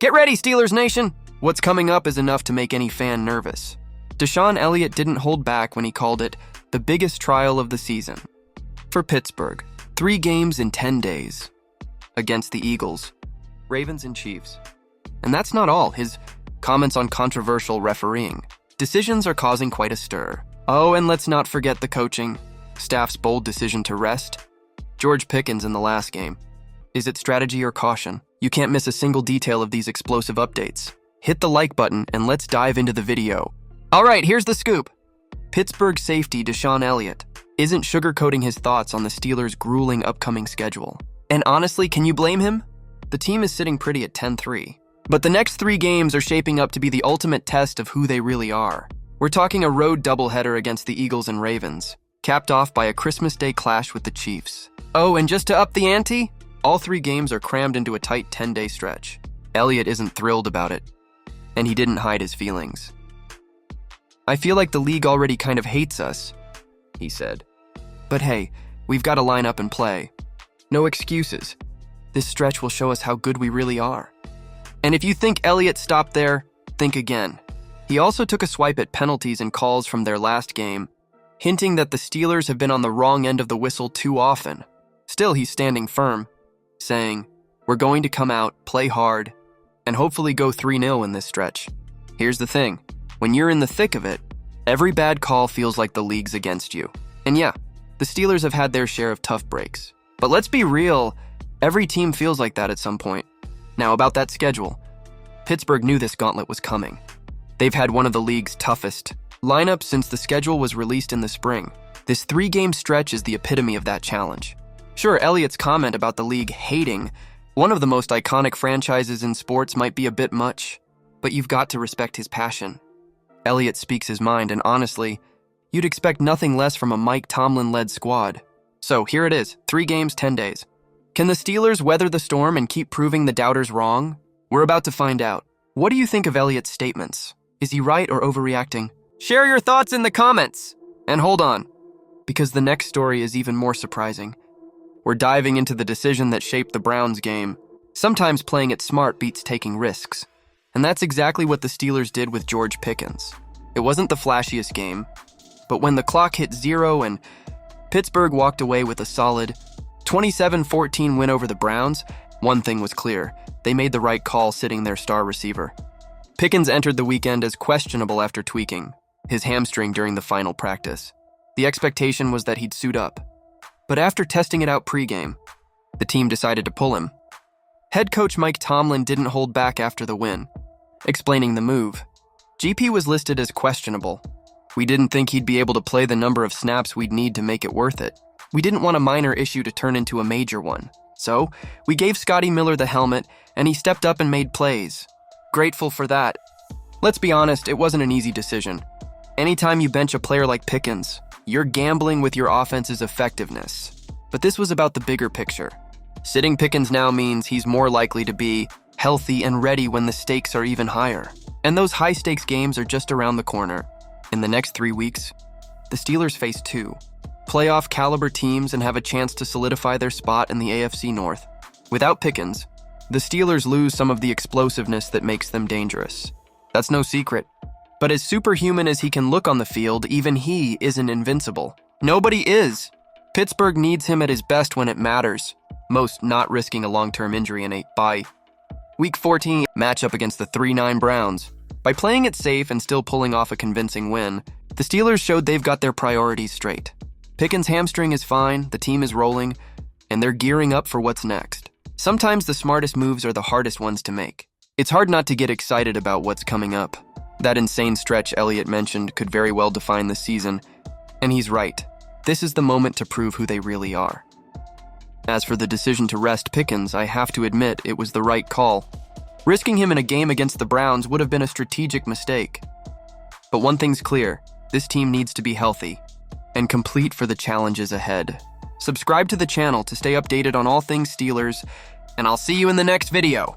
Get ready, Steelers Nation! What's coming up is enough to make any fan nervous. Elliot didn't hold back when he called it the biggest trial of the season. For Pittsburgh, 3 games in 10 days. Against the Eagles, Ravens, and Chiefs. And that's not all. His comments on controversial refereeing. Decisions are causing quite a stir. Oh, and let's not forget the coaching. Staff's bold decision to rest George Pickens in the last game. Is it strategy or caution? You can't miss a single detail of these explosive updates. Hit the like button and let's dive into the video. All right, here's the scoop. Pittsburgh safety Elliot isn't sugarcoating his thoughts on the Steelers' grueling upcoming schedule. And honestly, can you blame him? The team is sitting pretty at 10-3. But the next 3 games are shaping up to be the ultimate test of who they really are. We're talking a road doubleheader against the Eagles and Ravens, capped off by a Christmas Day clash with the Chiefs. Oh, and just to up the ante, all 3 games are crammed into a tight 10-day stretch. Elliot isn't thrilled about it, and he didn't hide his feelings. I feel like the league already kind of hates us, he said. But hey, we've got to line up and play. No excuses. This stretch will show us how good we really are. And if you think Elliot stopped there, think again. He also took a swipe at penalties and calls from their last game, hinting that the Steelers have been on the wrong end of the whistle too often. Still, he's standing firm, saying, "We're going to come out, play hard, and hopefully go 3-0 in this stretch." Here's the thing. When you're in the thick of it, every bad call feels like the league's against you. And yeah, the Steelers have had their share of tough breaks. But let's be real, every team feels like that at some point. Now, about that schedule. Pittsburgh knew this gauntlet was coming. They've had one of the league's toughest lineups since the schedule was released in the spring. This 3-game stretch is the epitome of that challenge. Sure, Elliot's comment about the league hating one of the most iconic franchises in sports might be a bit much, but you've got to respect his passion. Elliot speaks his mind, and honestly, you'd expect nothing less from a Mike Tomlin-led squad. So here it is, 3 games, 10 days. Can the Steelers weather the storm and keep proving the doubters wrong? We're about to find out. What do you think of Elliot's statements? Is he right or overreacting? Share your thoughts in the comments. And hold on, because the next story is even more surprising. We're diving into the decision that shaped the Browns game. Sometimes playing it smart beats taking risks. And that's exactly what the Steelers did with George Pickens. It wasn't the flashiest game, but when the clock hit 0 and Pittsburgh walked away with a solid 27-14 win over the Browns, one thing was clear. They made the right call sitting their star receiver. Pickens entered the weekend as questionable after tweaking his hamstring during the final practice. The expectation was that he'd suit up. But after testing it out pregame, the team decided to pull him. Head coach Mike Tomlin didn't hold back after the win, explaining the move. GP was listed as questionable. We didn't think he'd be able to play the number of snaps we'd need to make it worth it. We didn't want a minor issue to turn into a major one. So, we gave Scotty Miller the helmet, and he stepped up and made plays. Grateful for that. Let's be honest, it wasn't an easy decision. Anytime you bench a player like Pickens, you're gambling with your offense's effectiveness. But this was about the bigger picture. Sitting Pickens now means he's more likely to be healthy and ready when the stakes are even higher. And those high-stakes games are just around the corner. In the next 3 weeks, the Steelers face 2 playoff-caliber teams and have a chance to solidify their spot in the AFC North. Without Pickens, the Steelers lose some of the explosiveness that makes them dangerous. That's no secret. But as superhuman as he can look on the field, even he isn't invincible. Nobody is. Pittsburgh needs him at his best when it matters, most not risking a long-term injury in a bye. Week 14 matchup against the 3-9 Browns. By playing it safe and still pulling off a convincing win, the Steelers showed they've got their priorities straight. Pickens' hamstring is fine, the team is rolling, and they're gearing up for what's next. Sometimes the smartest moves are the hardest ones to make. It's hard not to get excited about what's coming up. That insane stretch Elliot mentioned could very well define the season, and he's right. This is the moment to prove who they really are. As for the decision to rest Pickens, I have to admit it was the right call. Risking him in a game against the Browns would have been a strategic mistake. But one thing's clear, this team needs to be healthy and complete for the challenges ahead. Subscribe to the channel to stay updated on all things Steelers, and I'll see you in the next video.